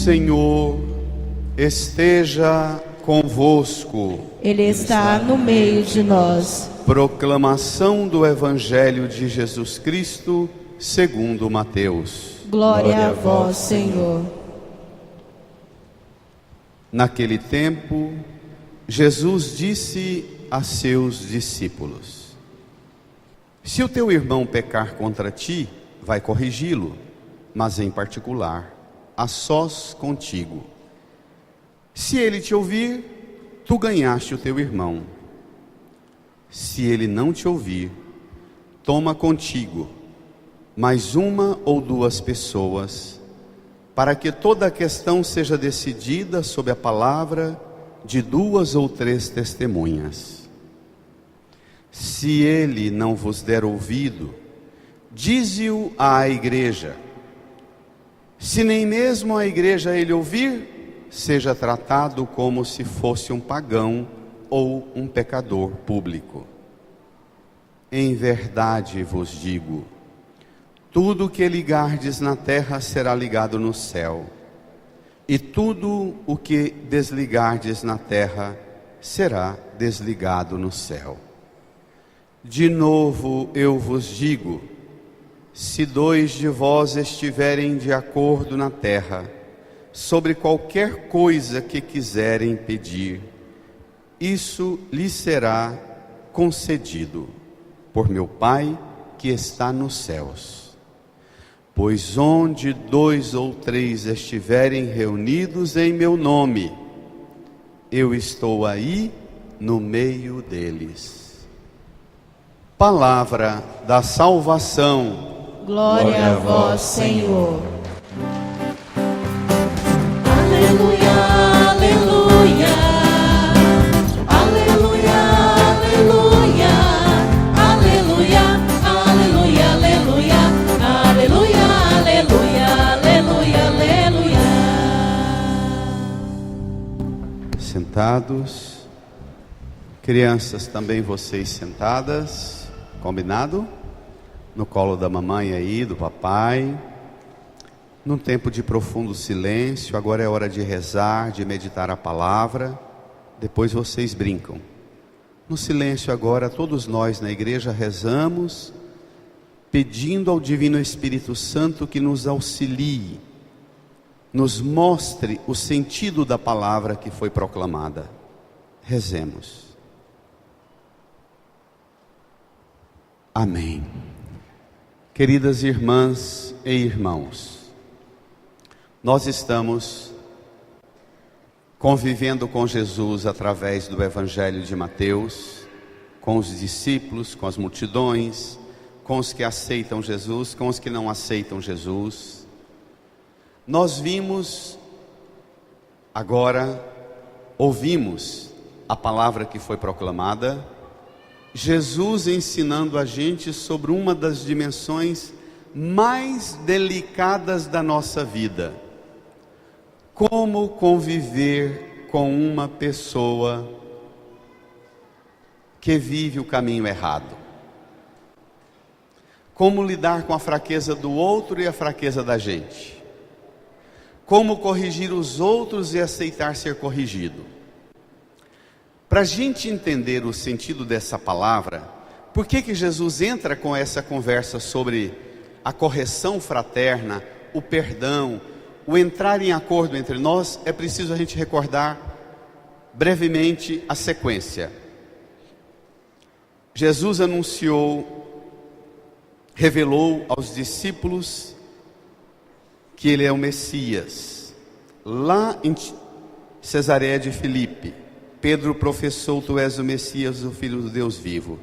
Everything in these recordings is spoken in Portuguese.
Senhor esteja convosco. Ele está no meio de nós. Proclamação do Evangelho de Jesus Cristo segundo Mateus. Glória a vós, Senhor. Naquele tempo, Jesus disse a seus discípulos: se o teu irmão pecar contra ti, vai corrigi-lo, mas em particular, a sós contigo. Se ele te ouvir, tu ganhaste o teu irmão. Se ele não te ouvir, toma contigo mais uma ou duas pessoas, para que toda a questão seja decidida sob a palavra de 2 ou 3 testemunhas. Se ele não vos der ouvido, dize-o à igreja. Se nem mesmo a igreja ele ouvir, seja tratado como se fosse um pagão ou um pecador público. Em verdade vos digo, tudo o que ligardes na terra será ligado no céu, e tudo o que desligardes na terra será desligado no céu. De novo eu vos digo, se 2 de vós estiverem de acordo na terra, sobre qualquer coisa que quiserem pedir, isso lhes será concedido por meu Pai que está nos céus. Pois onde 2 ou 3 estiverem reunidos em meu nome, eu estou aí no meio deles. Palavra da salvação. Glória a vós, Senhor. Aleluia, aleluia. Aleluia, aleluia. Aleluia, aleluia, aleluia. Aleluia, aleluia, aleluia, aleluia. Sentados. Crianças, também vocês sentadas. Combinado? No colo da mamãe aí, do papai. Num tempo de profundo silêncio. Agora é hora de rezar, de meditar a palavra. Depois vocês brincam. No silêncio agora, todos nós na igreja rezamos, pedindo ao Divino Espírito Santo que nos auxilie, nos mostre o sentido da palavra que foi proclamada. Rezemos. Amém. Queridas irmãs e irmãos, nós estamos convivendo com Jesus através do Evangelho de Mateus, com os discípulos, com as multidões, com os que aceitam Jesus, com os que não aceitam Jesus. Nós vimos, agora, ouvimos a palavra que foi proclamada, Jesus ensinando a gente sobre uma das dimensões mais delicadas da nossa vida. Como conviver com uma pessoa que vive o caminho errado. Como lidar com a fraqueza do outro e a fraqueza da gente. Como corrigir os outros e aceitar ser corrigido. Para a gente entender o sentido dessa palavra, por que Jesus entra com essa conversa sobre a correção fraterna, o perdão, o entrar em acordo entre nós? É preciso a gente recordar brevemente a sequência. Jesus revelou aos discípulos que ele é o Messias. Lá em Cesareia de Filipe, Pedro professou: tu és o Messias, o Filho do Deus vivo.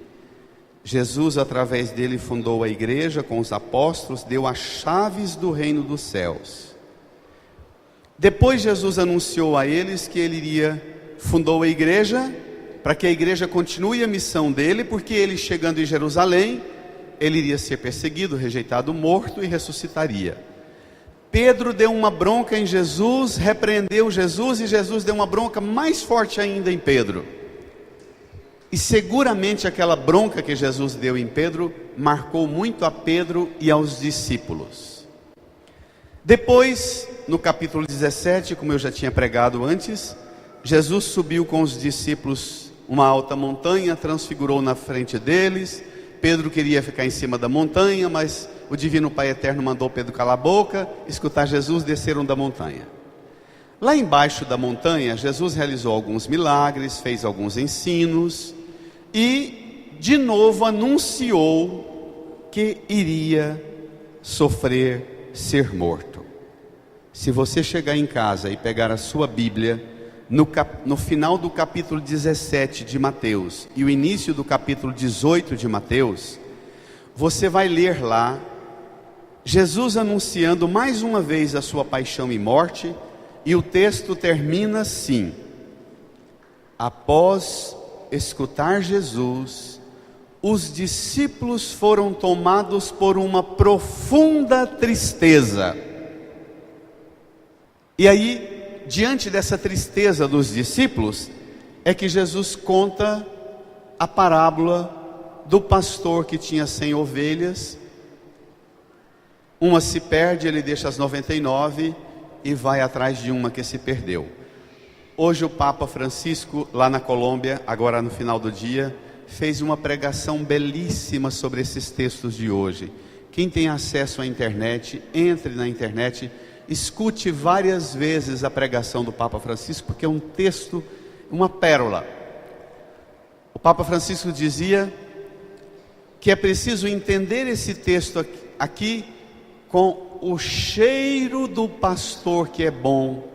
Jesus, através dele, fundou a igreja com os apóstolos, deu as chaves do reino dos céus. Depois Jesus anunciou a eles que ele fundou a igreja, para que a igreja continue a missão dele, porque ele, chegando em Jerusalém, ele iria ser perseguido, rejeitado, morto e ressuscitaria. Pedro deu uma bronca em Jesus, repreendeu Jesus, e Jesus deu uma bronca mais forte ainda em Pedro. E seguramente aquela bronca que Jesus deu em Pedro marcou muito a Pedro e aos discípulos. Depois no capítulo 17, como eu já tinha pregado antes, Jesus subiu com os discípulos uma alta montanha, transfigurou na frente deles. Pedro queria ficar em cima da montanha, mas o Divino Pai Eterno mandou Pedro calar a boca, escutar Jesus, desceram da montanha. Lá embaixo da montanha, Jesus realizou alguns milagres, fez alguns ensinos e de novo anunciou que iria sofrer, ser morto. Se você chegar em casa e pegar a sua Bíblia, no final do capítulo 17 de Mateus e o início do capítulo 18 de Mateus, você vai ler lá Jesus anunciando mais uma vez a sua paixão e morte, e o texto termina assim: após escutar Jesus, os discípulos foram tomados por uma profunda tristeza. E aí, diante dessa tristeza dos discípulos, é que Jesus conta a parábola do pastor que tinha 100 ovelhas. Uma se perde, ele deixa as 99 e vai atrás de uma que se perdeu. Hoje o Papa Francisco, lá na Colômbia, agora no final do dia, fez uma pregação belíssima sobre esses textos de hoje. Quem tem acesso à internet, entre na internet, escute várias vezes a pregação do Papa Francisco, porque é um texto, uma pérola. O Papa Francisco dizia que é preciso entender esse texto aqui com o cheiro do pastor que é bom,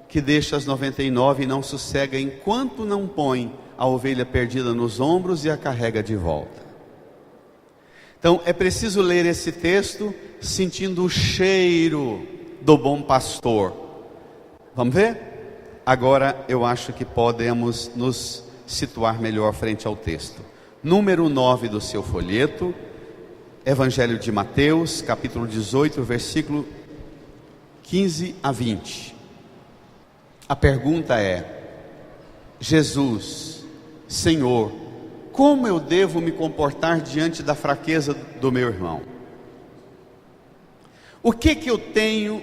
que deixa as 99 e não sossega enquanto não põe a ovelha perdida nos ombros e a carrega de volta. Então é preciso ler esse texto sentindo o cheiro do bom pastor. Vamos ver? Agora eu acho que podemos nos situar melhor frente ao texto. Número 9 do seu folheto, Evangelho de Mateus, capítulo 18, versículo 15 a 20. A pergunta é: Jesus, Senhor, como eu devo me comportar diante da fraqueza do meu irmão? O que eu tenho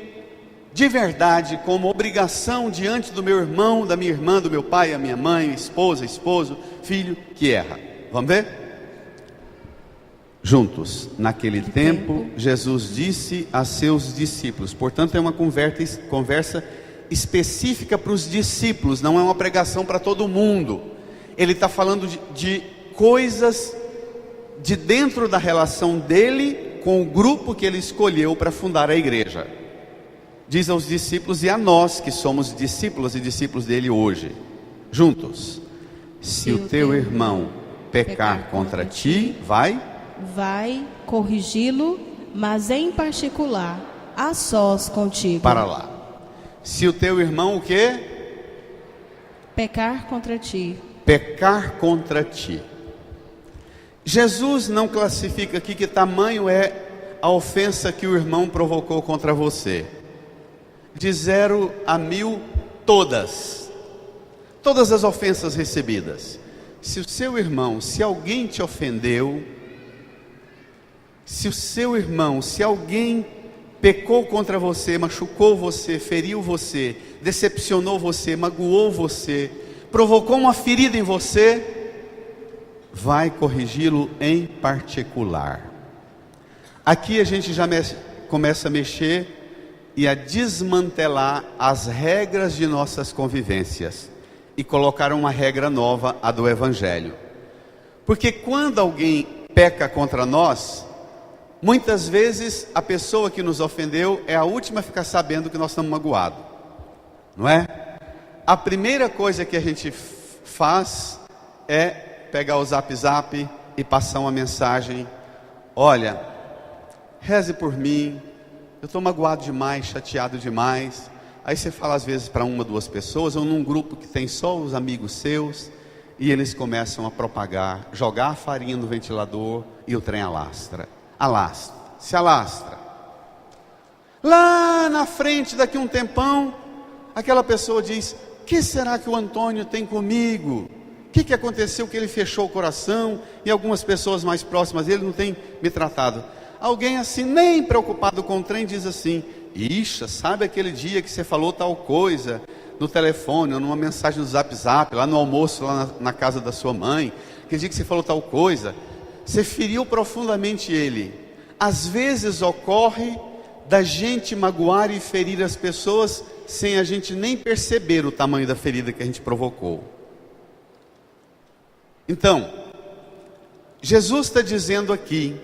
de verdade como obrigação diante do meu irmão, da minha irmã, do meu pai, a minha mãe, esposa, esposo, filho que erra? Vamos ver? Juntos. Naquele tempo, Jesus disse a seus discípulos. Portanto, é uma conversa específica para os discípulos, não é uma pregação para todo mundo. Ele está falando de coisas de dentro da relação dele com o grupo que ele escolheu para fundar a igreja. Diz aos discípulos e a nós que somos discípulos e discípulos dele hoje. Juntos. Se o teu irmão pecar contra ti, vai corrigi-lo, mas em particular, a sós contigo. Para lá. Se o teu irmão o quê? Pecar contra ti. Pecar contra ti. Jesus não classifica aqui que tamanho é a ofensa que o irmão provocou contra você. De 0 a 1000, todas as ofensas recebidas. Se o seu irmão, se alguém te ofendeu, se alguém pecou contra você, machucou você, feriu você, decepcionou você, magoou você, provocou uma ferida em você, vai corrigi-lo em particular. Aqui a gente já começa a mexer e a desmantelar as regras de nossas convivências e colocar uma regra nova, a do Evangelho. Porque quando alguém peca contra nós, muitas vezes a pessoa que nos ofendeu é a última a ficar sabendo que nós estamos magoados, não é? A primeira coisa que a gente faz é pegar o zap e passar uma mensagem: olha, reze por mim, eu estou magoado demais, chateado demais. Aí você fala às vezes para 1 ou 2 pessoas, ou num grupo que tem só os amigos seus, e eles começam a propagar, jogar a farinha no ventilador e o trem se alastra. Lá na frente, daqui um tempão, aquela pessoa diz: o que será que o Antônio tem comigo? O que aconteceu que ele fechou o coração? E algumas pessoas mais próximas dele não têm me tratado. Alguém assim, nem preocupado com o trem, diz assim: Ixa, sabe aquele dia que você falou tal coisa no telefone, ou numa mensagem no Zap, lá no almoço, lá na casa da sua mãe, aquele dia que você falou tal coisa, você feriu profundamente ele. Às vezes ocorre da gente magoar e ferir as pessoas sem a gente nem perceber o tamanho da ferida que a gente provocou. Então, Jesus está dizendo aqui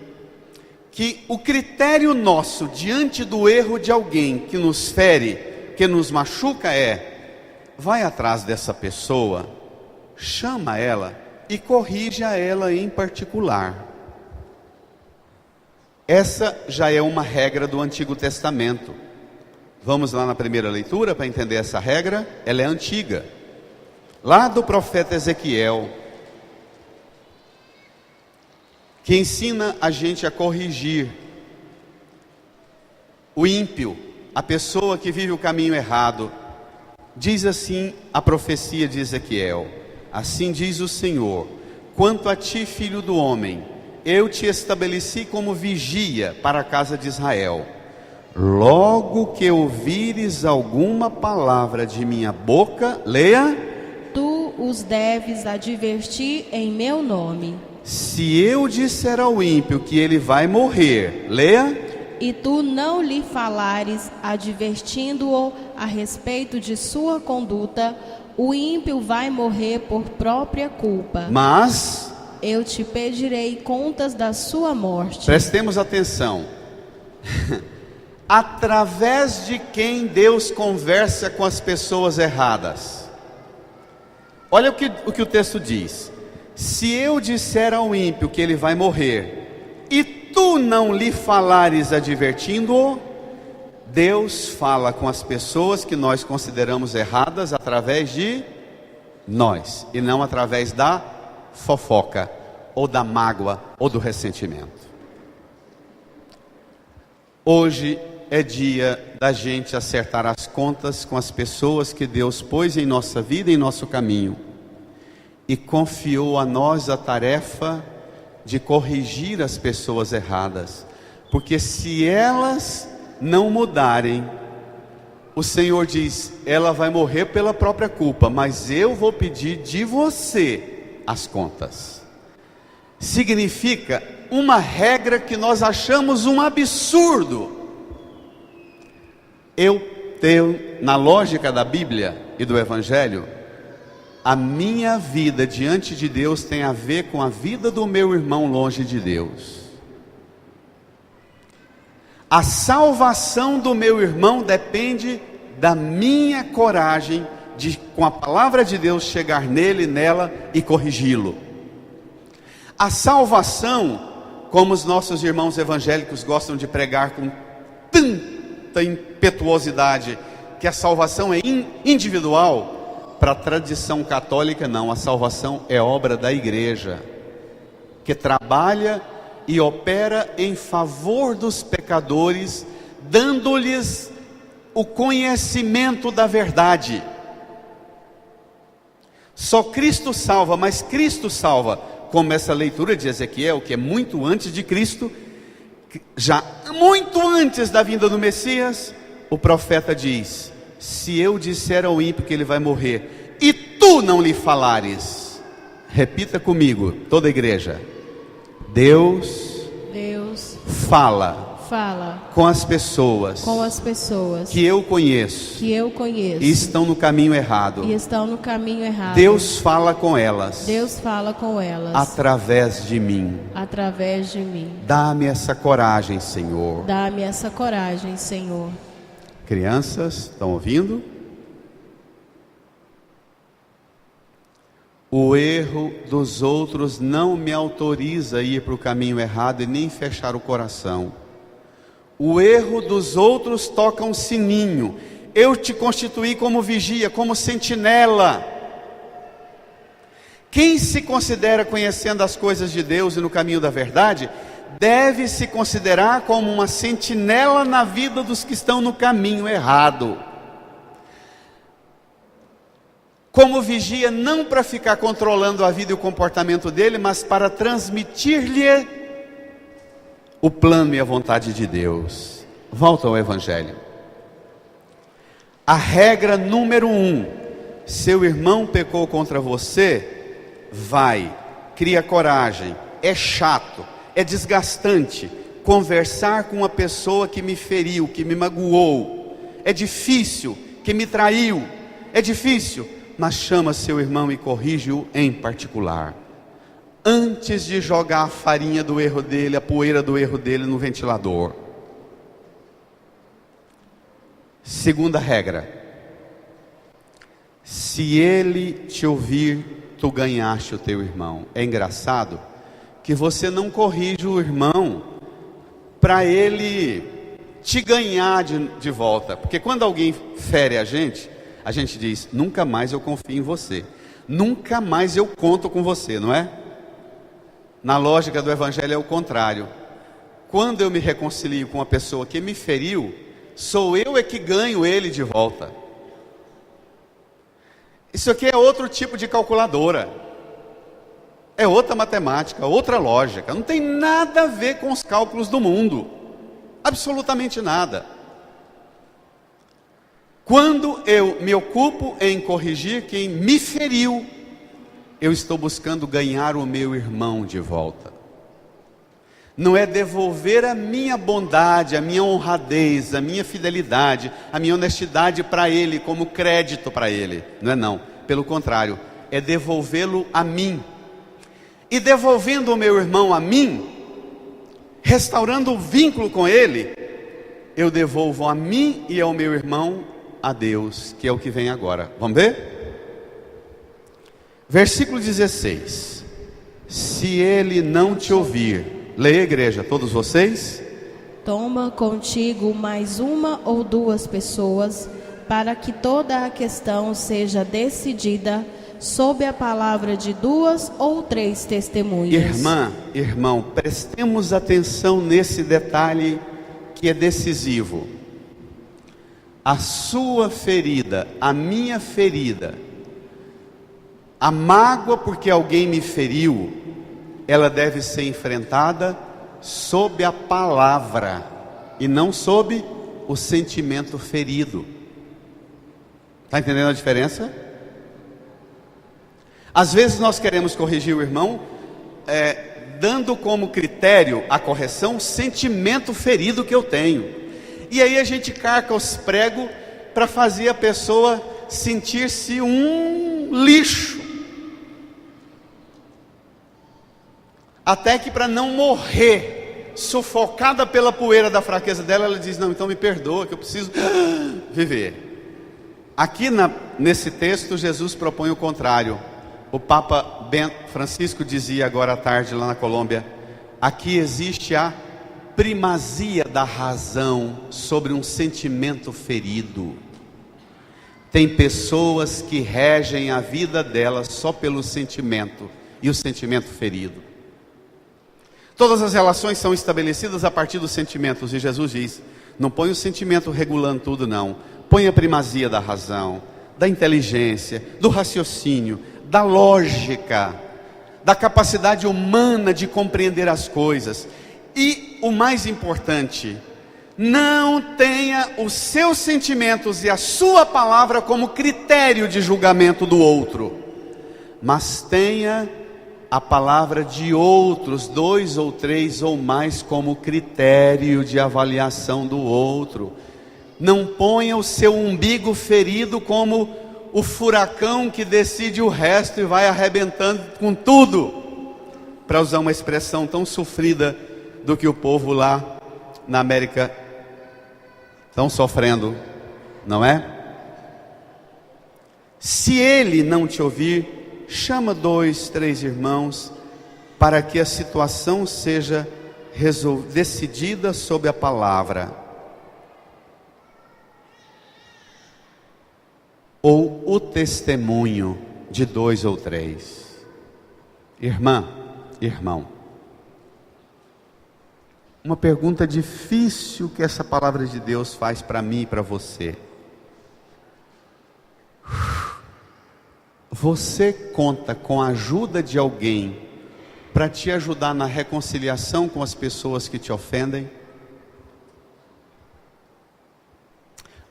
que o critério nosso diante do erro de alguém que nos fere, que nos machuca vai atrás dessa pessoa, chama ela e corrija ela em particular. Essa já é uma regra do Antigo Testamento. Vamos lá na primeira leitura para entender essa regra. Ela é antiga, lá do profeta Ezequiel, que ensina a gente a corrigir o ímpio, a pessoa que vive o caminho errado. Diz assim a profecia de Ezequiel: assim diz o Senhor, quanto a ti, filho do homem, eu te estabeleci como vigia para a casa de Israel. Logo que ouvires alguma palavra de minha boca, leia: tu os deves advertir em meu nome. Se eu disser ao ímpio que ele vai morrer, leia: e tu não lhe falares, advertindo-o a respeito de sua conduta, o ímpio vai morrer por própria culpa. Mas eu te pedirei contas da sua morte. Prestemos atenção. Através de quem Deus conversa com as pessoas erradas? Olha o que o texto diz: se eu disser ao ímpio que ele vai morrer, e tu não lhe falares advertindo-o, Deus fala com as pessoas que nós consideramos erradas através de nós, e não através da fofoca, ou da mágoa, ou do ressentimento. Hoje é dia da gente acertar as contas com as pessoas que Deus pôs em nossa vida, em nosso caminho, e confiou a nós a tarefa de corrigir as pessoas erradas, porque se elas não mudarem, o Senhor diz, ela vai morrer pela própria culpa, mas eu vou pedir de você as contas. Significa uma regra que nós achamos um absurdo. Eu tenho, na lógica da Bíblia e do Evangelho, a minha vida diante de Deus tem a ver com a vida do meu irmão longe de Deus. A salvação do meu irmão depende da minha coragem de, com a palavra de Deus, chegar nele, nela e corrigi-lo. A salvação, como os nossos irmãos evangélicos gostam de pregar com tanta impetuosidade, que a salvação é individual, para a tradição católica não, a salvação é obra da igreja, que trabalha e opera em favor dos pecadores, dando-lhes o conhecimento da verdade. Só Cristo salva, mas Cristo salva, como essa leitura de Ezequiel, que é muito antes de Cristo, já muito antes da vinda do Messias, o profeta diz, se eu disser ao ímpio que ele vai morrer, e tu não lhe falares, repita comigo, toda a igreja, Deus fala com as pessoas que eu conheço e estão no caminho errado. Deus fala com elas através de mim. Dá-me essa coragem, Senhor. Crianças, estão ouvindo? O erro dos outros não me autoriza a ir para o caminho errado e nem fechar o coração. O erro dos outros toca um sininho. Eu te constituí como vigia, como sentinela. Quem se considera conhecendo as coisas de Deus e no caminho da verdade, deve se considerar como uma sentinela na vida dos que estão no caminho errado. Como vigia, não para ficar controlando a vida e o comportamento dele, mas para transmitir-lhe o plano e a vontade de Deus. Volta ao Evangelho. A regra número 1: seu irmão pecou contra você, vai, cria coragem. É chato, é desgastante conversar com uma pessoa que me feriu, que me magoou. É difícil, que me traiu. É difícil, mas chama seu irmão e corrige-o em particular, antes de jogar a farinha do erro dele, a poeira do erro dele no ventilador. Segunda regra: se ele te ouvir, tu ganhaste o teu irmão. É engraçado que você não corrige o irmão para ele te ganhar de volta, porque quando alguém fere a gente diz: nunca mais eu confio em você, nunca mais eu conto com você, não é? Na lógica do evangelho é o contrário. Quando eu me reconcilio com uma pessoa que me feriu, sou eu que ganho ele de volta. Isso aqui é outro tipo de calculadora, é outra matemática, outra lógica, não tem nada a ver com os cálculos do mundo, absolutamente nada. Quando eu me ocupo em corrigir quem me feriu, eu estou buscando ganhar o meu irmão de volta. Não é devolver a minha bondade, a minha honradez, a minha fidelidade, a minha honestidade para ele, como crédito para ele. Não é não, pelo contrário, é devolvê-lo a mim. E devolvendo o meu irmão a mim, restaurando o vínculo com ele, eu devolvo a mim e ao meu irmão a Deus, que é o que vem agora. Vamos ver? Versículo 16: se ele não te ouvir, leia, igreja, todos vocês. Toma contigo mais uma ou duas pessoas, para que toda a questão seja decidida sob a palavra de 2 ou 3 testemunhas. Irmã, irmão, prestemos atenção nesse detalhe que é decisivo. A sua ferida, a minha ferida, a mágoa porque alguém me feriu, ela deve ser enfrentada sob a palavra e não sob o sentimento ferido. Está entendendo a diferença? Às vezes nós queremos corrigir o irmão, dando como critério a correção o sentimento ferido que eu tenho. E aí a gente carca os pregos para fazer a pessoa sentir-se um lixo. Até que, para não morrer sufocada pela poeira da fraqueza dela, ela diz: não, então me perdoa, que eu preciso viver. Aqui nesse texto Jesus propõe o contrário. O Papa Francisco dizia agora à tarde lá na Colômbia: aqui existe a primazia da razão sobre um sentimento ferido. Tem pessoas que regem a vida delas só pelo sentimento, e o sentimento ferido. Todas as relações são estabelecidas a partir dos sentimentos, e Jesus diz: não põe o sentimento regulando tudo, não. Põe a primazia da razão, da inteligência, do raciocínio, da lógica, da capacidade humana de compreender as coisas. E o mais importante, não tenha os seus sentimentos e a sua palavra como critério de julgamento do outro, mas tenha a palavra de outros, 2 ou 3 ou mais, como critério de avaliação do outro. Não ponha o seu umbigo ferido como o furacão que decide o resto e vai arrebentando com tudo, para usar uma expressão tão sofrida do que o povo lá na América estão sofrendo, não é? Se ele não te ouvir, chama 2, 3 irmãos, para que a situação seja decidida sob a palavra, ou o testemunho de 2 ou 3. Irmã, irmão, uma pergunta difícil que essa palavra de Deus faz para mim e para você. Você conta com a ajuda de alguém para te ajudar na reconciliação com as pessoas que te ofendem?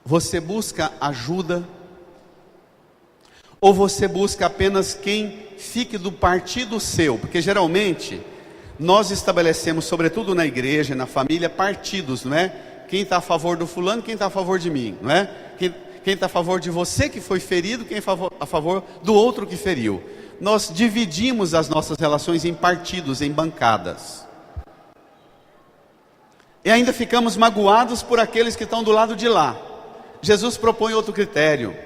Você busca ajuda? Ou você busca apenas quem fique do partido seu? Porque geralmente nós estabelecemos, sobretudo na igreja, na família, partidos, não é? Quem está a favor do fulano, quem está a favor de mim, não é? Quem está a favor de você que foi ferido, quem a favor do outro que feriu. Nós dividimos as nossas relações em partidos, em bancadas. E ainda ficamos magoados por aqueles que estão do lado de lá. Jesus propõe outro critério.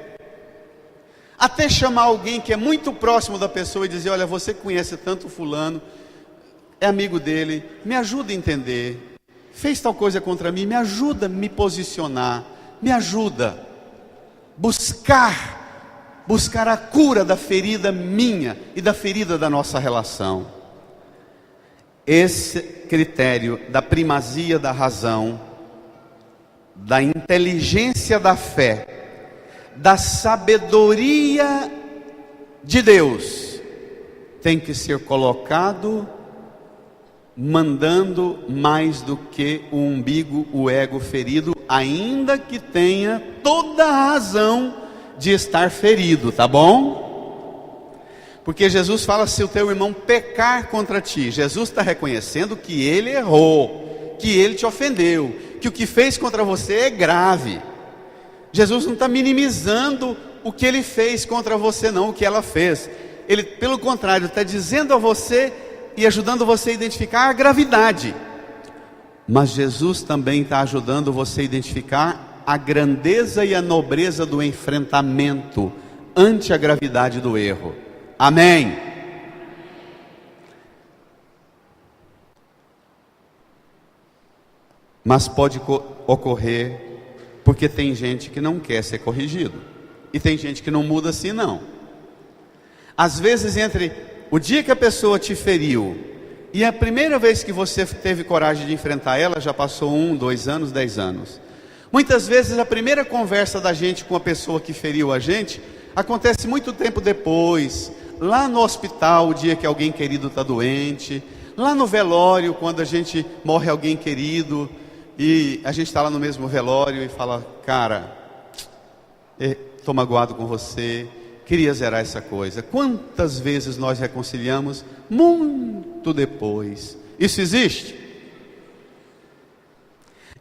Até chamar alguém que é muito próximo da pessoa e dizer: olha, você que conhece tanto fulano, é amigo dele, me ajuda a entender, fez tal coisa contra mim, me ajuda a me posicionar, me ajuda buscar a cura da ferida minha e da ferida da nossa relação. Esse critério da primazia da razão, da inteligência da fé, da sabedoria de Deus, tem que ser colocado mandando mais do que o umbigo, o ego ferido, ainda que tenha toda a razão de estar ferido, tá bom? Porque Jesus fala: se o teu irmão pecar contra ti, Jesus está reconhecendo que ele errou, que ele te ofendeu, que o que fez contra você é grave. Jesus não está minimizando o que ele fez contra você, não, o que ela fez. Ele, pelo contrário, está dizendo a você e ajudando você a identificar a gravidade. Mas Jesus também está ajudando você a identificar a grandeza e a nobreza do enfrentamento ante a gravidade do erro. Amém. Mas pode ocorrer, porque tem gente que não quer ser corrigido, e tem gente que não muda assim não. Às vezes, entre o dia que a pessoa te feriu e a primeira vez que você teve coragem de enfrentar ela, já passou 1, 2 anos, 10 anos. Muitas vezes a primeira conversa da gente com a pessoa que feriu a gente acontece muito tempo depois, lá no hospital, o dia que alguém querido está doente, lá no velório, quando a gente morre alguém querido, e a gente está lá no mesmo velório e fala: cara, estou magoado com você, queria zerar essa coisa. Quantas vezes nós reconciliamos muito depois? Isso existe?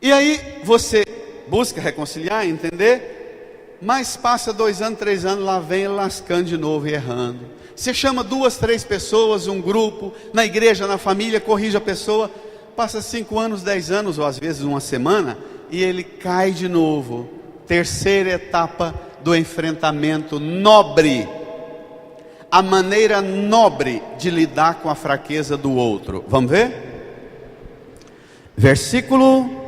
E aí você busca reconciliar, entender, mas passa 2 anos, 3 anos, lá vem lascando de novo e errando. Você chama 2, 3 pessoas, um grupo, na igreja, na família, corrige a pessoa, passa 5 anos, 10 anos, ou às vezes uma semana, e ele cai de novo. Terceira etapa do enfrentamento nobre, a maneira nobre de lidar com a fraqueza do outro. Vamos ver? Versículo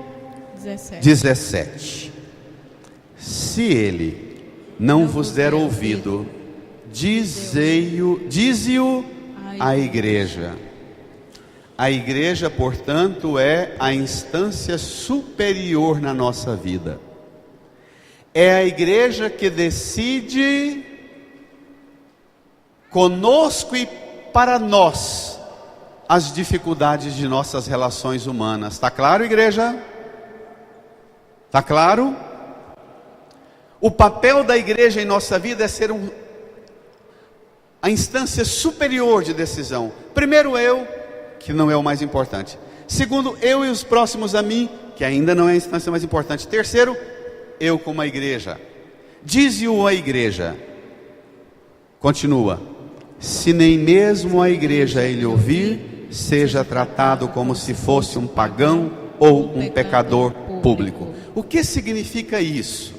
17. Se ele não vos der ouvido, dize-o à igreja. A igreja, portanto, é a instância superior na nossa vida. É a igreja que decide conosco e para nós as dificuldades de nossas relações humanas. Está claro, igreja? Está claro? O papel da igreja em nossa vida é ser a instância superior de decisão. Primeiro eu, que não é o mais importante. Segundo, eu e os próximos a mim, que ainda não é a instância mais importante. Terceiro, eu como a igreja. Dize-o à igreja. Continua: se nem mesmo a igreja ele ouvir, seja tratado como se fosse um pagão ou um pecador público. O que significa isso?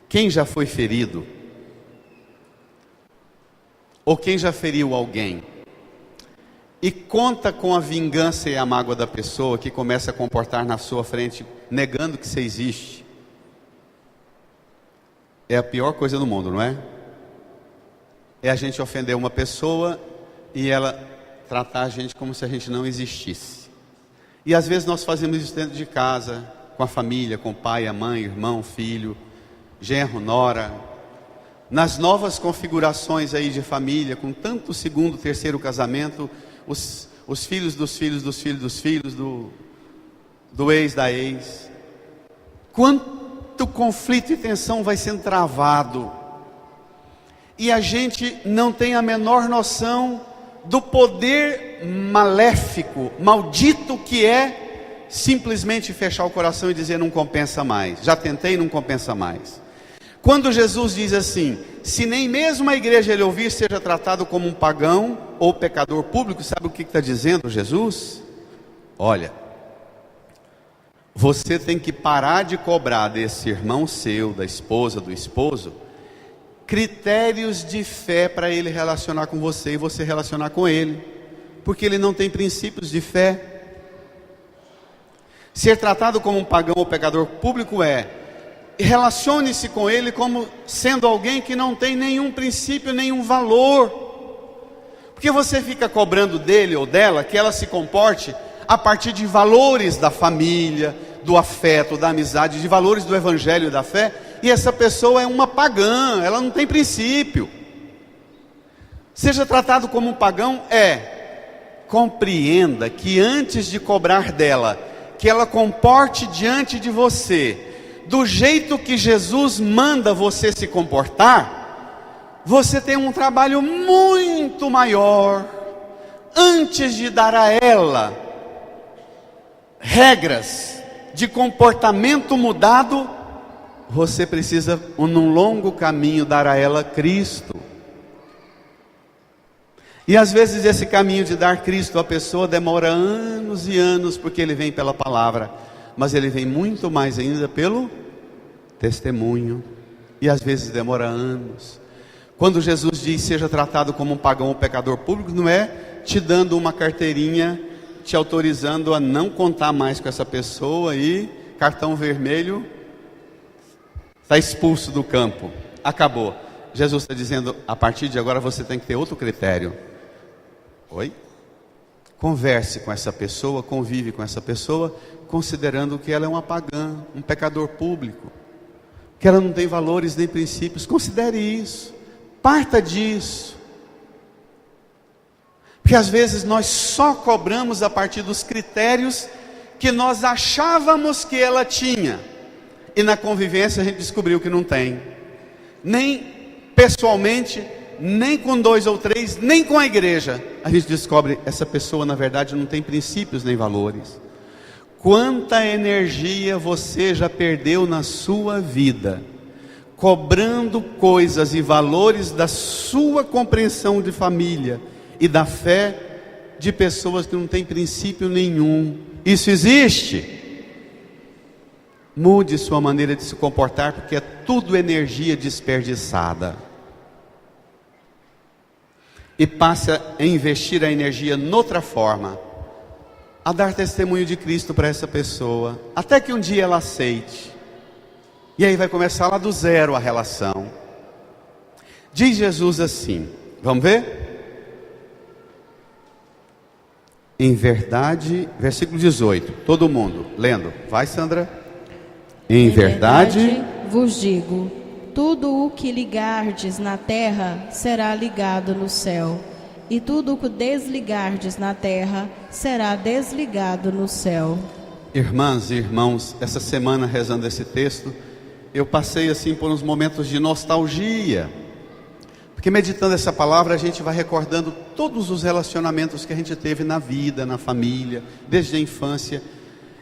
Quem já foi ferido, ou quem já feriu alguém, e conta com a vingança e a mágoa da pessoa que começa a comportar na sua frente, negando que você existe, é a pior coisa do mundo, não é? É a gente ofender uma pessoa e ela tratar a gente como se a gente não existisse. E às vezes nós fazemos isso dentro de casa, com a família, com o pai, a mãe, irmão, filho, genro, nora. Nas novas configurações aí de família, com tanto segundo, terceiro casamento, os filhos dos filhos dos filhos dos filhos, do ex da ex. Quanto conflito e tensão vai sendo travado. E a gente não tem a menor noção do poder maléfico, maldito que é simplesmente fechar o coração e dizer não compensa mais. Já tentei, não compensa mais. Quando Jesus diz assim, se nem mesmo a igreja ele ouvir, seja tratado como um pagão ou pecador público, sabe o que está dizendo Jesus? Olha, você tem que parar de cobrar desse irmão seu, da esposa, do esposo, critérios de fé para ele relacionar com você e você relacionar com ele, porque ele não tem princípios de fé. Ser tratado como um pagão ou pecador público relacione-se com ele como sendo alguém que não tem nenhum princípio, nenhum valor, porque você fica cobrando dele ou dela que ela se comporte a partir de valores da família, do afeto, da amizade, de valores do evangelho e da fé, e essa pessoa é uma pagã, ela não tem princípio. Seja tratado como um pagão compreenda que antes de cobrar dela, que ela comporte diante de você, do jeito que Jesus manda você se comportar, você tem um trabalho muito maior, antes de dar a ela regras de comportamento mudado, você precisa, num longo caminho, dar a ela Cristo. E às vezes esse caminho de dar Cristo à pessoa demora anos e anos, porque ele vem pela palavra, mas ele vem muito mais ainda pelo testemunho, e às vezes demora anos. Quando Jesus diz, seja tratado como um pagão ou pecador público, não é te dando uma carteirinha, te autorizando a não contar mais com essa pessoa e cartão vermelho, está expulso do campo, acabou. Jesus está dizendo, a partir de agora você tem que ter outro critério. Oi? Converse com essa pessoa, convive com essa pessoa, considerando que ela é uma pagã, um pecador público, que ela não tem valores nem princípios. Considere isso, parta disso, porque às vezes nós só cobramos a partir dos critérios que nós achávamos que ela tinha, e na convivência a gente descobriu que não tem, nem pessoalmente, nem com 2 ou 3, nem com a igreja. A gente descobre, essa pessoa na verdade não tem princípios nem valores. Quanta energia você já perdeu na sua vida, cobrando coisas e valores da sua compreensão de família e da fé de pessoas que não têm princípio nenhum. Isso existe. Mude sua maneira de se comportar, porque é tudo energia desperdiçada. E passe a investir a energia noutra forma, a dar testemunho de Cristo para essa pessoa, até que um dia ela aceite. E aí vai começar lá do zero a relação. Diz Jesus assim, vamos ver? Em verdade, versículo 18, todo mundo lendo, vai Sandra. Em verdade vos digo, tudo o que ligardes na terra será ligado no céu, e tudo o que desligardes na terra será desligado no céu. Irmãs e irmãos, essa semana rezando esse texto, eu passei assim por uns momentos de nostalgia, porque meditando essa palavra a gente vai recordando todos os relacionamentos que a gente teve na vida, na família, desde a infância,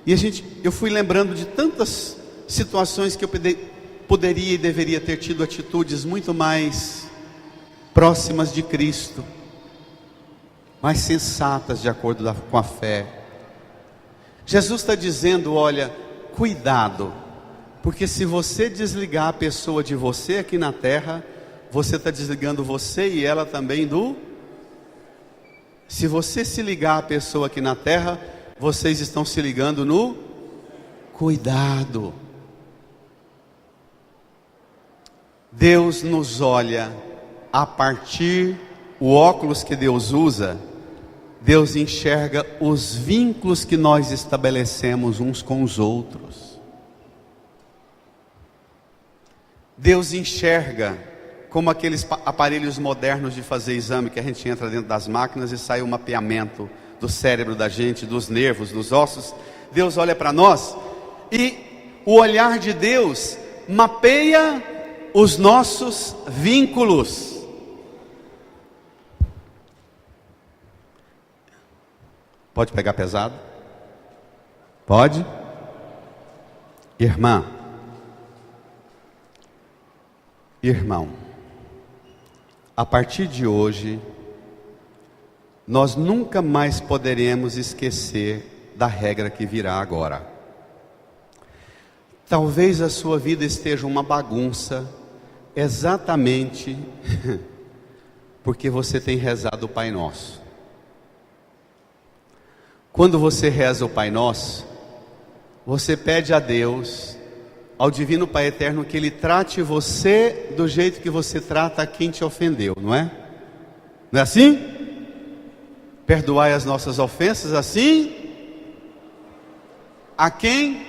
e eu fui lembrando de tantas situações que eu poderia e deveria ter tido atitudes muito mais próximas de Cristo, mais sensatas de acordo com a fé. Jesus está dizendo, olha, cuidado, porque se você desligar a pessoa de você aqui na terra, você está desligando você e ela também se você se ligar a pessoa aqui na terra, vocês estão se ligando no cuidado. Deus nos olha a partir o óculos que Deus usa. Deus enxerga os vínculos que nós estabelecemos uns com os outros. Deus enxerga como aqueles aparelhos modernos de fazer exame, que a gente entra dentro das máquinas e sai o mapeamento do cérebro da gente, dos nervos, dos ossos. Deus olha para nós e o olhar de Deus mapeia os nossos vínculos. Pode pegar pesado? Pode? Irmão, a partir de hoje, nós nunca mais poderemos esquecer da regra que virá agora. Talvez a sua vida esteja uma bagunça, exatamente porque você tem rezado o Pai Nosso. Quando você reza o Pai Nosso, você pede a Deus, ao Divino Pai Eterno, que Ele trate você do jeito que você trata a quem te ofendeu, não é? Não é assim? Perdoai as nossas ofensas assim, a quem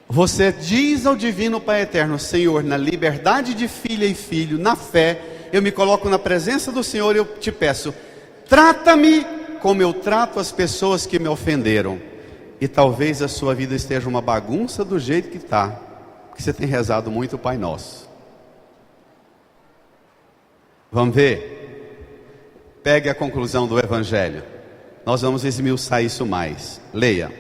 você diz ao Divino Pai Eterno: Senhor, na liberdade de filha e filho, na fé, eu me coloco na presença do Senhor e eu te peço, trata-me como eu trato as pessoas que me ofenderam. E talvez a sua vida esteja uma bagunça do jeito que está, porque você tem rezado muito o Pai Nosso. Vamos ver? Pegue a conclusão do Evangelho. Nós vamos esmiuçar isso mais. Leia.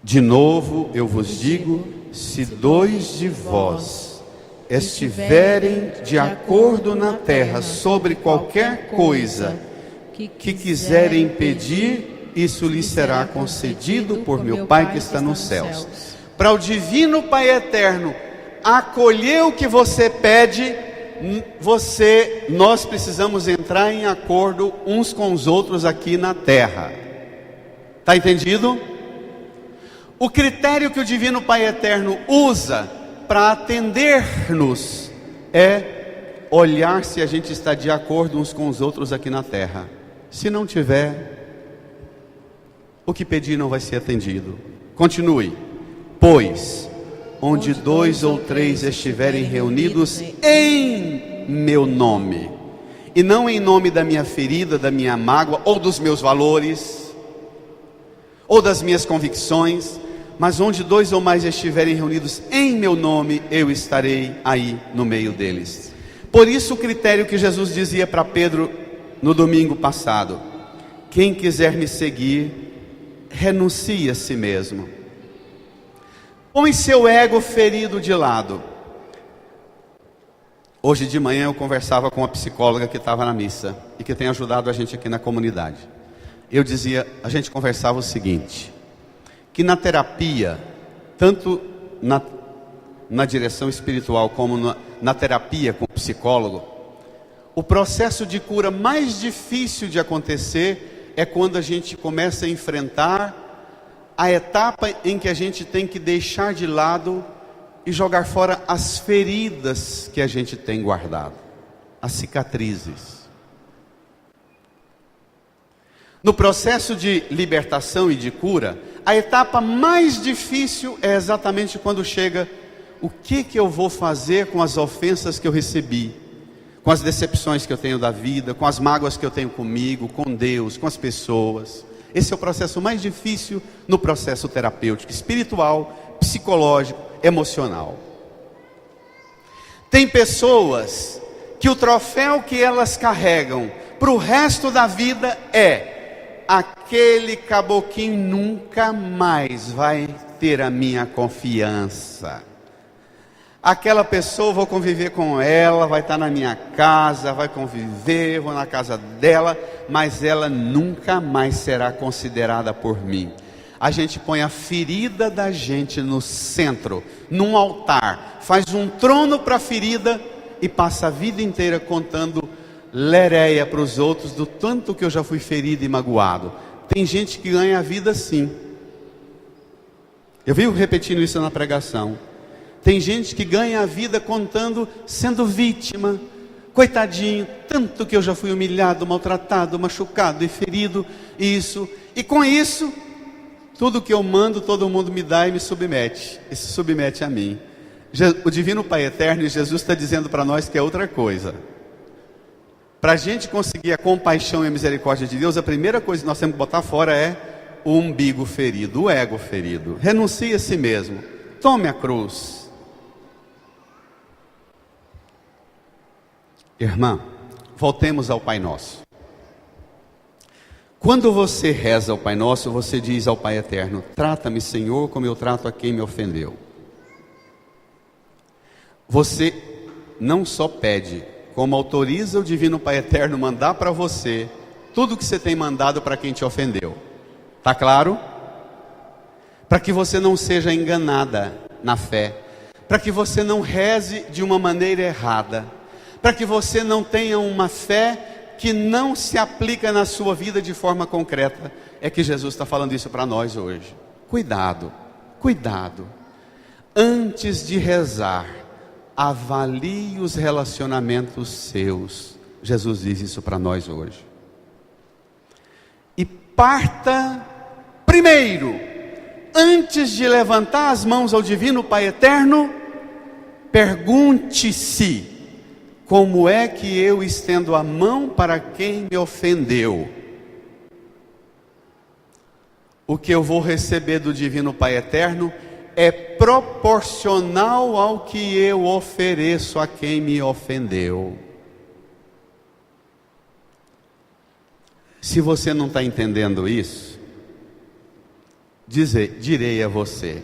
De novo eu vos digo, se dois de vós estiverem de acordo na terra sobre qualquer coisa que quiserem pedir, isso lhe será concedido por meu Pai que está nos céus. Para o Divino Pai Eterno acolher o que você pede, nós precisamos entrar em acordo uns com os outros aqui na terra. Está entendido? O critério que o Divino Pai Eterno usa para atender-nos é olhar se a gente está de acordo uns com os outros aqui na terra. Se não tiver, o que pedir não vai ser atendido. Continue. Pois, onde dois ou três estiverem reunidos em meu nome, e não em nome da minha ferida, da minha mágoa, ou dos meus valores, ou das minhas convicções, mas onde dois ou mais estiverem reunidos em meu nome, eu estarei aí no meio deles. Por isso o critério que Jesus dizia para Pedro no domingo passado: quem quiser me seguir, renuncie a si mesmo. Põe seu ego ferido de lado. Hoje de manhã eu conversava com uma psicóloga que estava na missa e que tem ajudado a gente aqui na comunidade. A gente conversava o seguinte, que na terapia, tanto na direção espiritual como na terapia com o psicólogo, o processo de cura mais difícil de acontecer é quando a gente começa a enfrentar a etapa em que a gente tem que deixar de lado e jogar fora as feridas que a gente tem guardado, as cicatrizes. No processo de libertação e de cura, a etapa mais difícil é exatamente quando chega: o que eu vou fazer com as ofensas que eu recebi, com as decepções que eu tenho da vida, com as mágoas que eu tenho comigo, com Deus, com as pessoas. Esse é o processo mais difícil no processo terapêutico, espiritual, psicológico, emocional. Tem pessoas que o troféu que elas carregam para o resto da vida é: aquele caboclinho nunca mais vai ter a minha confiança. Aquela pessoa, vou conviver com ela, vai estar na minha casa, vai conviver, vou na casa dela, mas ela nunca mais será considerada por mim. A gente põe a ferida da gente no centro, num altar, faz um trono para a ferida e passa a vida inteira contando lereia para os outros do tanto que eu já fui ferido e magoado. Tem gente que ganha a vida assim. Eu vivo repetindo isso na pregação. Tem gente que ganha a vida contando, sendo vítima. Coitadinho, tanto que eu já fui humilhado, maltratado, machucado e ferido. E com isso, tudo que eu mando, todo mundo me dá e me submete. E se submete a mim. O Divino Pai Eterno e Jesus está dizendo para nós que é outra coisa. Para a gente conseguir a compaixão e a misericórdia de Deus, a primeira coisa que nós temos que botar fora é o umbigo ferido, o ego ferido. Renuncie a si mesmo. Tome a cruz. Irmã, voltemos ao Pai Nosso. Quando você reza ao Pai Nosso, você diz ao Pai Eterno: trata-me, Senhor, como eu trato a quem me ofendeu. Você não só pede, como autoriza o Divino Pai Eterno mandar para você tudo que você tem mandado para quem te ofendeu. Está claro? Para que você não seja enganada na fé, para que você não reze de uma maneira errada, para que você não tenha uma fé que não se aplica na sua vida de forma concreta. É que Jesus está falando isso para nós hoje. Cuidado, cuidado. Antes de rezar, avalie os relacionamentos seus. Jesus diz isso para nós hoje. E parta primeiro, antes de levantar as mãos ao Divino Pai Eterno, pergunte-se: como é que eu estendo a mão para quem me ofendeu? O que eu vou receber do Divino Pai Eterno é proporcional ao que eu ofereço a quem me ofendeu. Se você não está entendendo isso, direi a você: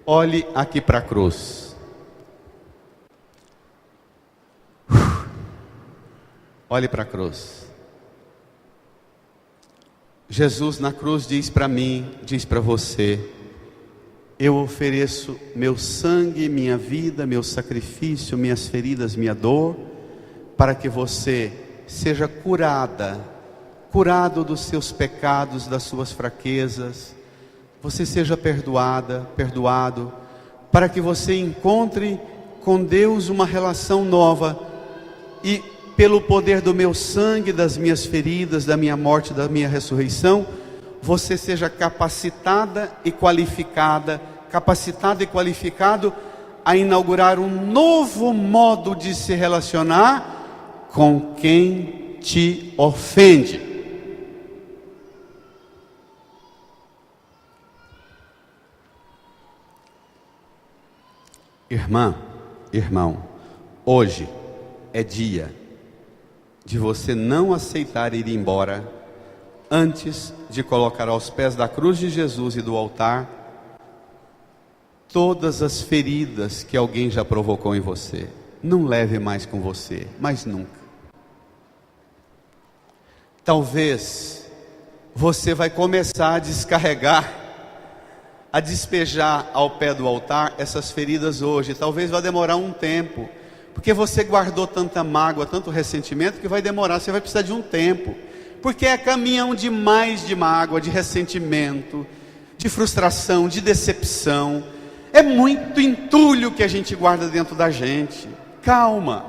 olhe aqui para a cruz. Olhe para a cruz. Jesus na cruz diz para mim, diz para você: eu ofereço meu sangue, minha vida, meu sacrifício, minhas feridas, minha dor, para que você seja curado dos seus pecados, das suas fraquezas, você seja perdoado, para que você encontre com Deus uma relação nova, e pelo poder do meu sangue, das minhas feridas, da minha morte, da minha ressurreição, você seja capacitado e qualificado a inaugurar um novo modo de se relacionar com quem te ofende. Irmã, irmão, hoje é dia de você não aceitar ir embora antes de colocar aos pés da cruz de Jesus e do altar todas as feridas que alguém já provocou em você. Não leve mais com você, mais nunca. Talvez você vai começar a descarregar, a despejar ao pé do altar essas feridas hoje. Talvez vá demorar um tempo, porque você guardou tanta mágoa, tanto ressentimento, que vai demorar, você vai precisar de um tempo, porque é caminhão demais de mágoa, de ressentimento, de frustração, de decepção. É muito entulho que a gente guarda dentro da gente. Calma,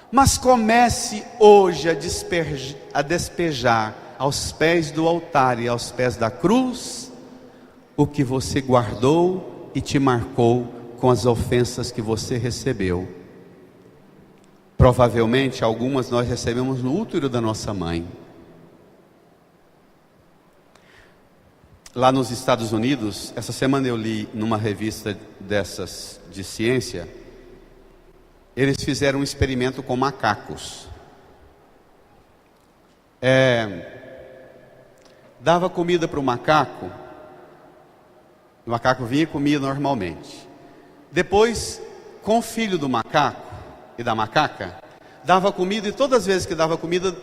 mas comece hoje a despejar aos pés do altar e aos pés da cruz o que você guardou e te marcou com as ofensas que você recebeu. Provavelmente algumas nós recebemos no útero da nossa mãe. Lá nos Estados Unidos, essa semana eu li numa revista dessas de ciência, eles fizeram um experimento com macacos. Dava comida para o macaco vinha e comia normalmente. Depois, com o filho do macaco e da macaca, dava comida, e todas as vezes que dava comida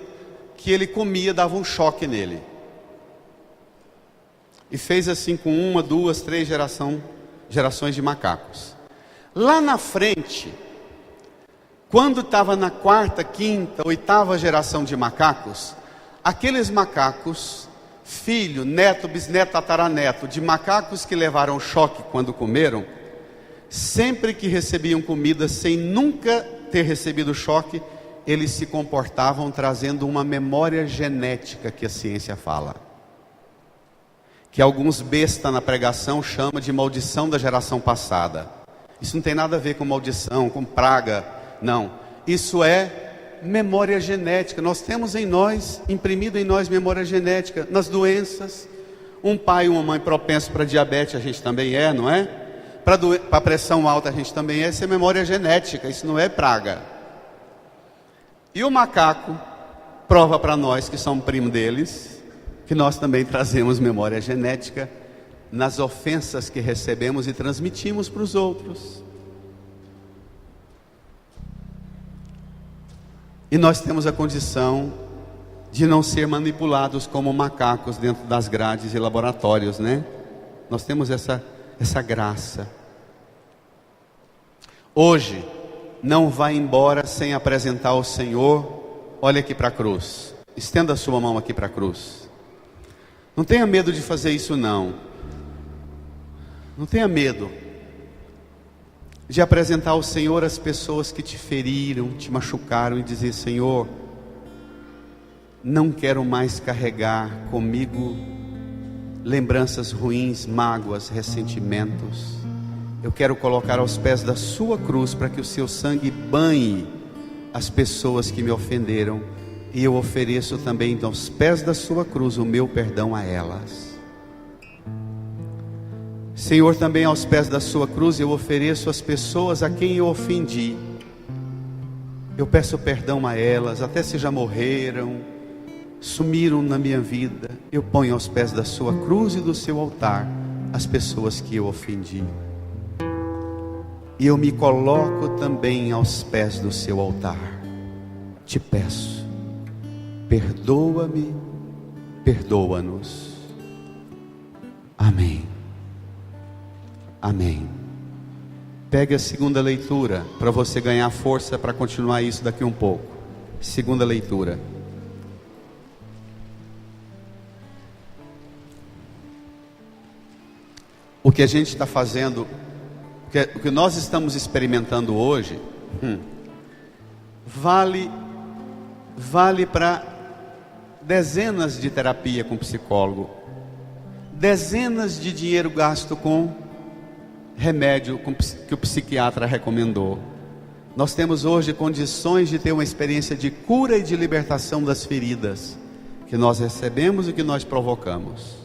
que ele comia, dava um choque nele. E fez assim com 1, 2, 3 gerações de macacos. Lá na frente, quando estava na 4ª, 5ª, 8ª geração de macacos, aqueles macacos, filho, neto, bisneto, tataraneto, de macacos que levaram choque quando comeram, sempre que recebiam comida sem nunca ter recebido choque, eles se comportavam trazendo uma memória genética que a ciência fala, que alguns bestas na pregação chamam de maldição da geração passada. Isso não tem nada a ver com maldição, com praga, não. Isso é memória genética. Nós temos em nós, imprimido em nós memória genética, nas doenças. Um pai e uma mãe propensos para diabetes, a gente também é, não é? Para pressão alta a gente também é. Isso é memória genética, isso não é praga. E o macaco prova para nós que somos primo deles, que nós também trazemos memória genética nas ofensas que recebemos e transmitimos para os outros. E nós temos a condição de não ser manipulados como macacos dentro das grades e laboratórios, né? Nós temos essa graça. Hoje, não vá embora sem apresentar ao Senhor. Olha aqui para a cruz. Estenda a sua mão aqui para a cruz. Não tenha medo de fazer isso não. Não tenha medo de apresentar ao Senhor as pessoas que te feriram, te machucaram e dizer: Senhor, não quero mais carregar comigo lembranças ruins, mágoas, ressentimentos. Eu quero colocar aos pés da sua cruz para que o seu sangue banhe as pessoas que me ofenderam, e eu ofereço também aos pés da sua cruz o meu perdão a elas. Senhor, também aos pés da sua cruz eu ofereço as pessoas a quem eu ofendi. Eu peço perdão a elas, até se já morreram, sumiram na minha vida. Eu ponho aos pés da sua cruz e do seu altar as pessoas que eu ofendi. E eu me coloco também aos pés do seu altar. Te peço, perdoa-me, perdoa-nos. Amém. Amém. Pegue a segunda leitura para você ganhar força para continuar isso daqui um pouco. Segunda leitura. O que a gente está fazendo, o que nós estamos experimentando hoje, vale para dezenas de terapia com psicólogo, dezenas de dinheiro gasto com remédio que o psiquiatra recomendou. Nós temos hoje condições de ter uma experiência de cura e de libertação das feridas que nós recebemos e que nós provocamos.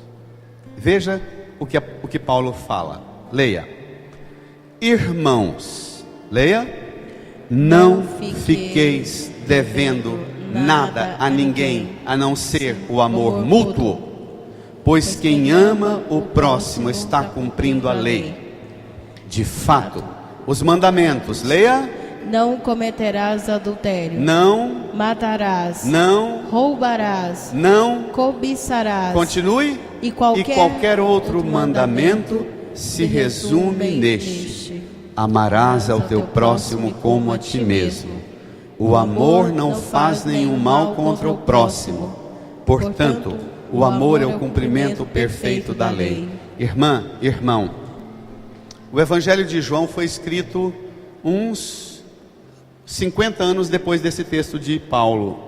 Veja o que Paulo fala. Leia. Irmãos, leia. Não fiqueis devendo nada a ninguém, a não ser o amor mútuo, pois quem ama o próximo está cumprindo a lei. De fato, os mandamentos, leia. Não cometerás adultério. Não matarás. Não roubarás. Não cobiçarás. Continue. E qualquer outro mandamento se resume neste: amarás ao teu próximo como a ti mesmo. O amor não faz nenhum mal contra o próximo. Portanto, o amor é o cumprimento perfeito da lei. Irmã, irmão, o Evangelho de João foi escrito uns 50 anos depois desse texto de Paulo.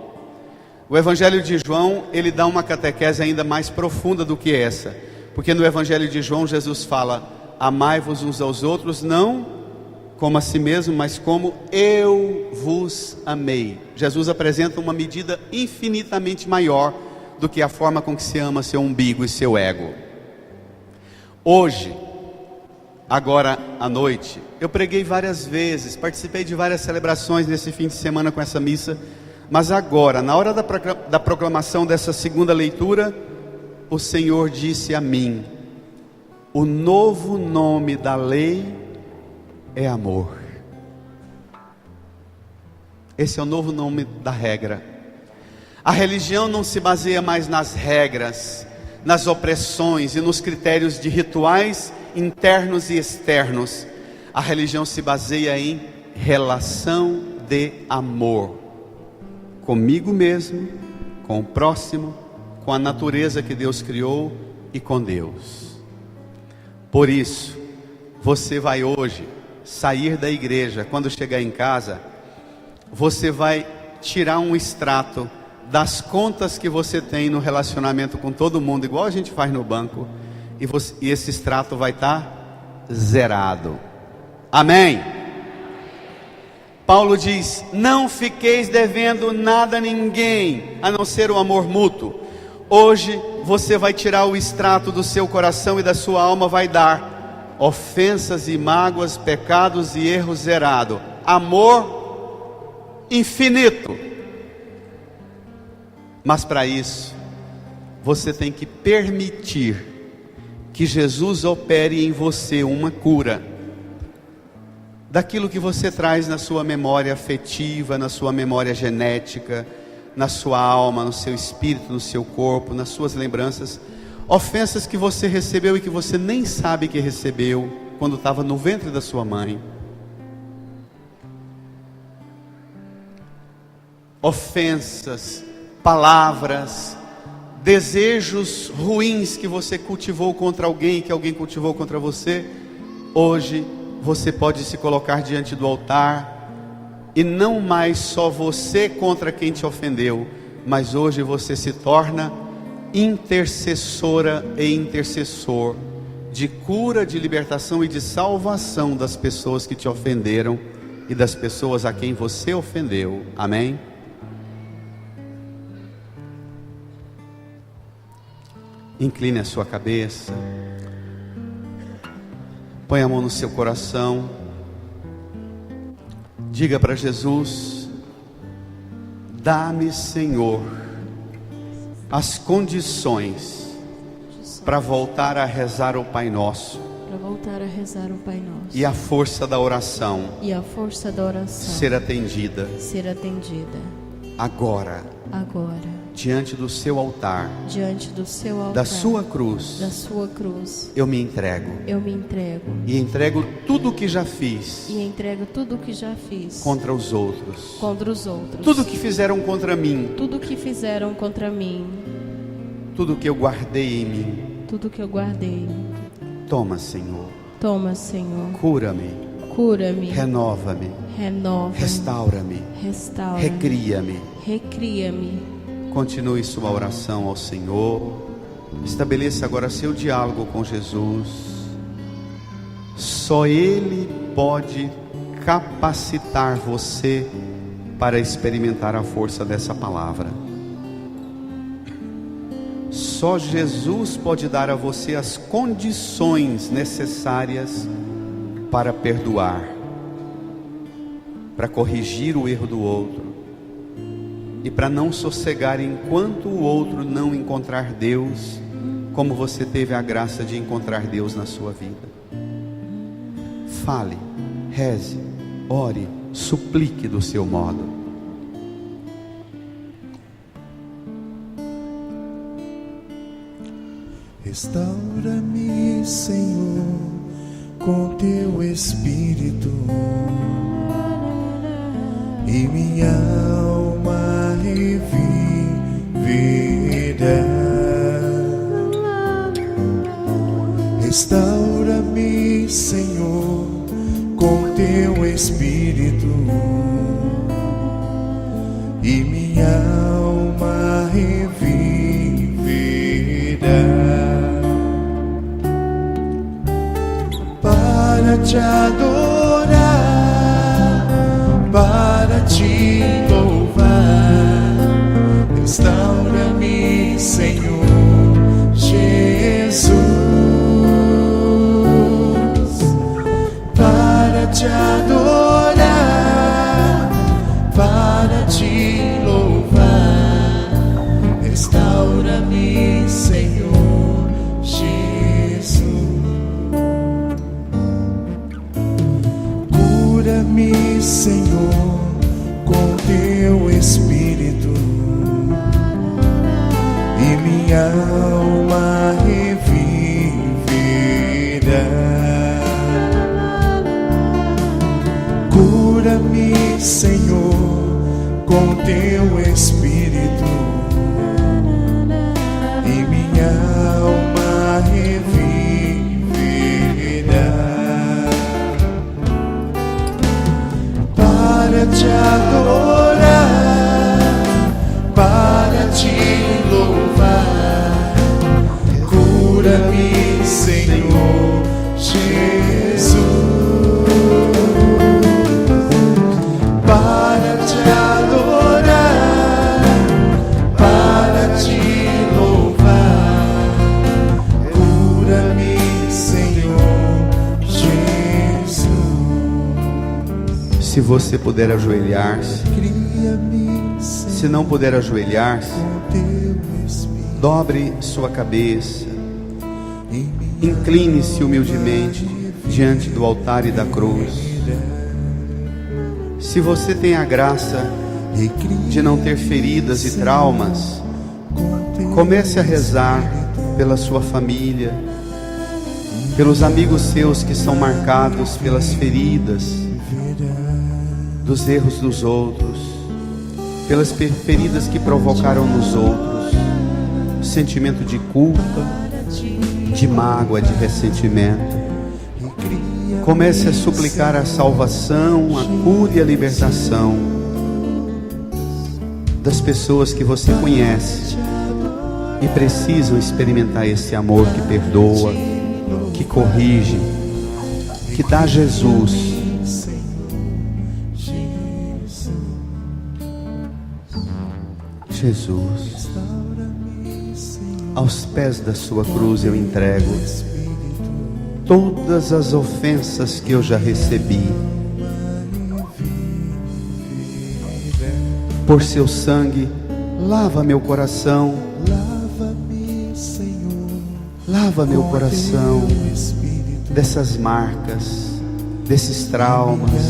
O Evangelho de João, ele dá uma catequese ainda mais profunda do que essa, porque no Evangelho de João Jesus fala: amai-vos uns aos outros, não como a si mesmo, mas como eu vos amei. Jesus apresenta uma medida infinitamente maior do que a forma com que se ama seu umbigo e seu ego. Hoje, agora à noite, eu preguei várias vezes, participei de várias celebrações nesse fim de semana com essa missa, mas agora, na hora da proclamação dessa segunda leitura, o Senhor disse a mim: o novo nome da lei é amor. Esse é o novo nome da regra. A religião não se baseia mais nas regras, nas opressões e nos critérios de rituais internos e externos. A religião se baseia em relação de amor, comigo mesmo, com o próximo, com a natureza que Deus criou e com Deus. Por isso, você vai hoje sair da igreja, quando chegar em casa, você vai tirar um extrato das contas que você tem no relacionamento com todo mundo, igual a gente faz no banco, e esse extrato vai estar zerado. Amém? Paulo diz: não fiqueis devendo nada a ninguém, a não ser o amor mútuo. Hoje você vai tirar o extrato do seu coração e da sua alma, vai dar ofensas e mágoas, pecados e erros zerado, amor infinito. Mas para isso, você tem que permitir que Jesus opere em você uma cura daquilo que você traz na sua memória afetiva, na sua memória genética, na sua alma, no seu espírito, no seu corpo, nas suas lembranças, ofensas que você recebeu e que você nem sabe que recebeu quando estava no ventre da sua mãe. Ofensas, palavras, desejos ruins que você cultivou contra alguém, que alguém cultivou contra você. Hoje você pode se colocar diante do altar, e não mais só você contra quem te ofendeu, mas hoje você se torna intercessora e intercessor de cura, de libertação e de salvação das pessoas que te ofenderam e das pessoas a quem você ofendeu. Amém? Incline a sua cabeça, põe a mão no seu coração, diga para Jesus: dá-me, Senhor, as condições para voltar a rezar o Pai Nosso, e a força da oração, ser atendida, agora, diante do seu altar, da sua cruz, eu me entrego, e entrego tudo o que já fiz, contra os outros, tudo que fizeram contra mim, tudo que eu guardei em mim. Toma, Senhor, cura-me, renova-me, restaura-me, recria-me. Continue sua oração ao Senhor. Estabeleça agora seu diálogo com Jesus. Só Ele pode capacitar você para experimentar a força dessa palavra. Só Jesus pode dar a você as condições necessárias para perdoar, para corrigir o erro do outro, e para não sossegar enquanto o outro não encontrar Deus, como você teve a graça de encontrar Deus na sua vida. Fale, reze, ore, suplique do seu modo. Restaura-me, Senhor, com teu Espírito, e minha alma reviverá. Restaura-me, Senhor, com teu Espírito, e minha alma reviverá. Para te adorar, para te louvar, restaura-me, Senhor Jesus. Para te adorar, para te louvar, restaura-me, Senhor Jesus. Cura-me, Senhor, com teu Espírito, e minha alma reviverá. Cura-me, Senhor, com teu Espírito, e minha alma reviverá. Para te adorar, para te louvar, cura-me, Senhor Jesus. Se você puder ajoelhar-se, se não puder ajoelhar-se, dobre sua cabeça, incline-se humildemente diante do altar e da cruz. Se você tem a graça de não ter feridas e traumas, comece a rezar pela sua família, pelos amigos seus que são marcados pelas feridas dos erros dos outros, pelas feridas que provocaram nos outros sentimento de culpa, de mágoa, de ressentimento. Comece a suplicar a salvação, a cura e a libertação das pessoas que você conhece e precisam experimentar esse amor que perdoa, que corrige, que dá Jesus. Jesus, aos pés da sua cruz eu entrego todas as ofensas que eu já recebi. Por seu sangue, lava meu coração, lava meu coração dessas marcas, desses traumas,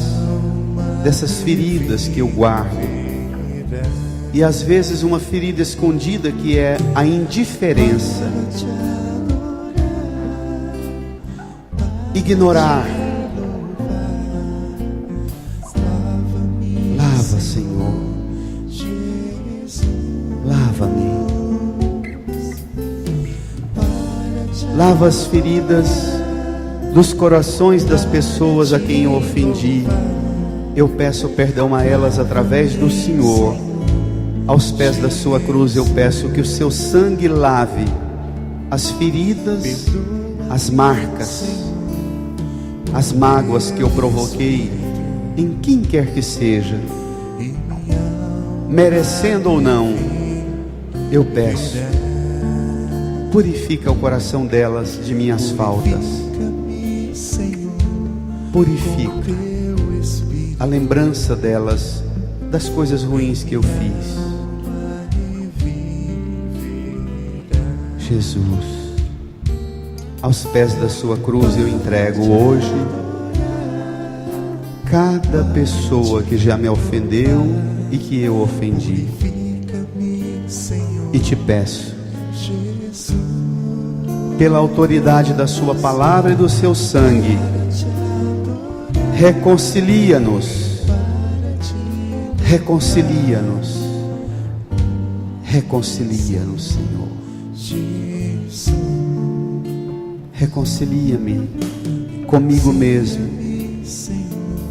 dessas feridas que eu guardo. E às vezes uma ferida escondida que é a indiferença, ignorar. Lava, Senhor, lava-me, lava as feridas dos corações das pessoas a quem eu ofendi. Eu peço perdão a elas através do Senhor. Aos pés da sua cruz eu peço que o seu sangue lave as feridas, as marcas, as mágoas que eu provoquei em quem quer que seja, merecendo ou não. Eu peço, purifica o coração delas de minhas faltas, purifica a lembrança delas das coisas ruins que eu fiz. Jesus, aos pés da sua cruz eu entrego hoje cada pessoa que já me ofendeu e que eu ofendi. E te peço, pela autoridade da sua palavra e do seu sangue, reconcilia-nos, reconcilia-nos, reconcilia-nos, Senhor. Reconcilia-me comigo mesmo,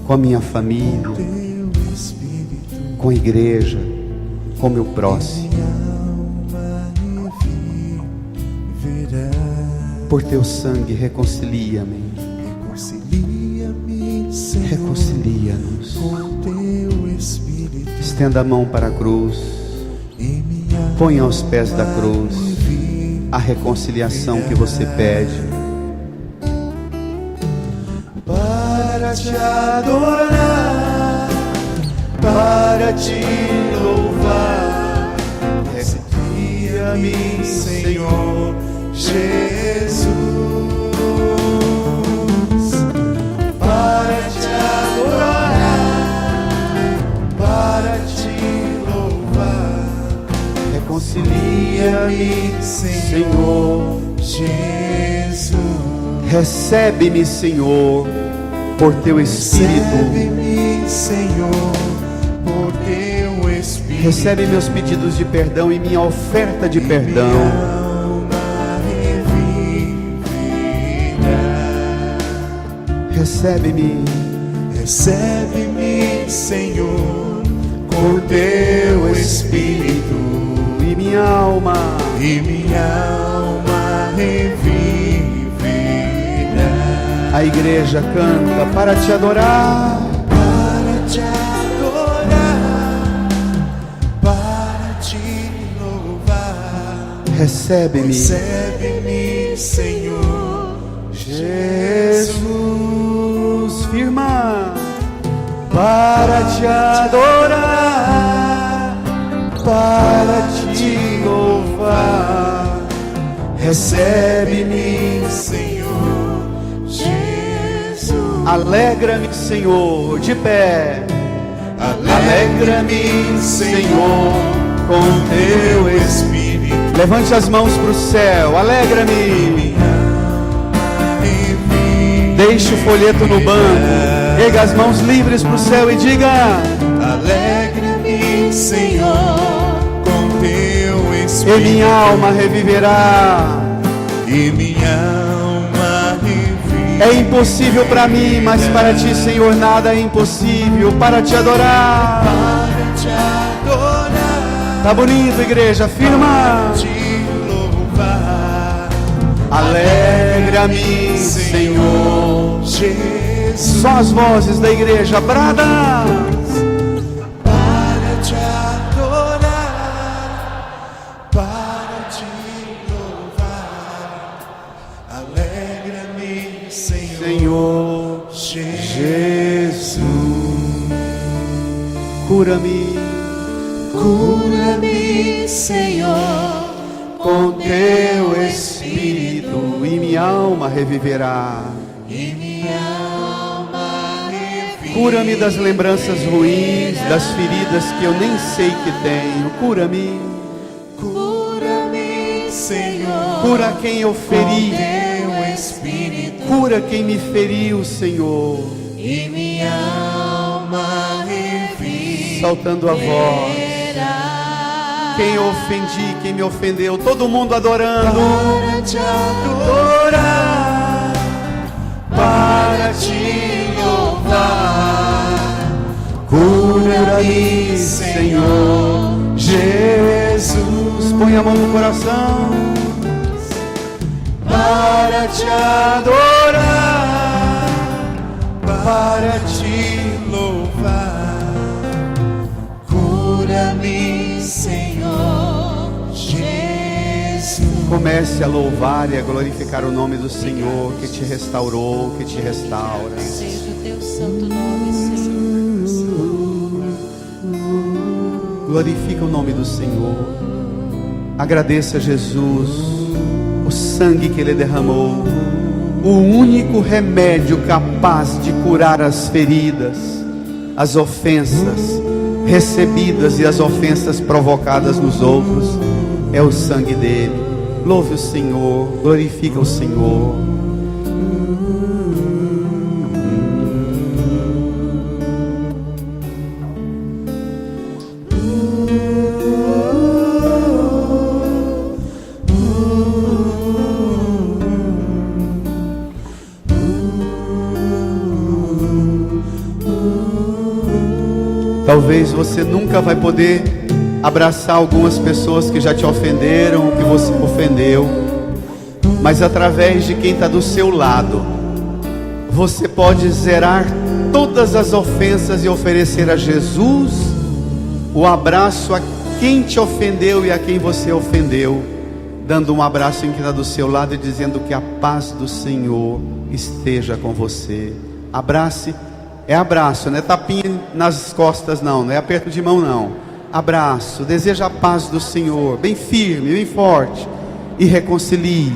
com a minha família, com a igreja, com o meu próximo. Por teu sangue, reconcilia-me, reconcilia-nos. Estenda a mão para a cruz, põe aos pés da cruz a reconciliação que você pede. Para te adorar, para te louvar, reconcilia-me, Senhor Jesus. Para te adorar, para te louvar, reconcilia-me, Senhor Jesus. Recebe-me, Senhor, por teu Espírito. Recebe-me, Senhor, por teu Espírito. Recebe meus pedidos de perdão e minha oferta de perdão. Recebe-me, recebe-me, Senhor, por teu Espírito. E minha alma reviverá. A igreja canta para te adorar, para te adorar, para te louvar. recebe-me, Recebe-me, Senhor Jesus. Firma. para te adorar, para te louvar. Recebe-me, Senhor Jesus. alegra-me, Senhor, de pé. Alegra-me, Senhor, com teu Espírito. Levante as mãos para o céu, alegra-me. Deixe o folheto no banco, erga as mãos livres para o céu e diga: Alegra-me, Senhor, com teu Espírito. e minha alma reviverá. E minha alma reviverá. É impossível para mim, mas para ti, Senhor, nada é impossível. Para te adorar. Para te adorar. Tá bonito, igreja, firma. Te louvar. Alegra-me, Senhor. Jesus. Só as vozes da igreja, bradas. Para te adorar, para te louvar. Alegra-me, Senhor, Jesus, cura-me Cura-me, Senhor, com teu Espírito e minha alma reviverá. e minha alma reviverá. Cura-me das lembranças ruins, das feridas que eu nem sei que tenho. Cura-me, Cura-me, Senhor, cura quem eu feri, teu Espírito, cura quem me feriu, Senhor. e minha alma reviverá. Soltando a voz. Quem eu ofendi, quem me ofendeu, todo mundo adorando. Para te Adorar, para te louvar. Cura-me, Senhor Jesus. Põe a mão no coração. Para te adorar, para te louvar. Cura-me, Senhor Jesus. Comece a louvar e a glorificar o nome do Senhor que te restaurou, que te restaura. Seja o teu santo nome, Senhor. Glorifica o nome do Senhor. Agradeça a Jesus o sangue que Ele derramou, o único remédio capaz de curar as feridas, as ofensas recebidas e as ofensas provocadas nos outros. É o sangue dele. Louve o Senhor, glorifica o Senhor. Talvez você nunca vai poder abraçar algumas pessoas que já te ofenderam, que você ofendeu, mas através de quem está do seu lado, você pode zerar todas as ofensas e oferecer a Jesus o abraço a quem te ofendeu e a quem você ofendeu, dando um abraço em quem está do seu lado e dizendo que a paz do Senhor esteja com você. Abrace. É abraço, não é tapinha nas costas não, não é aperto de mão não. Abraço, deseja a paz do Senhor, bem firme, bem forte, e reconcilie.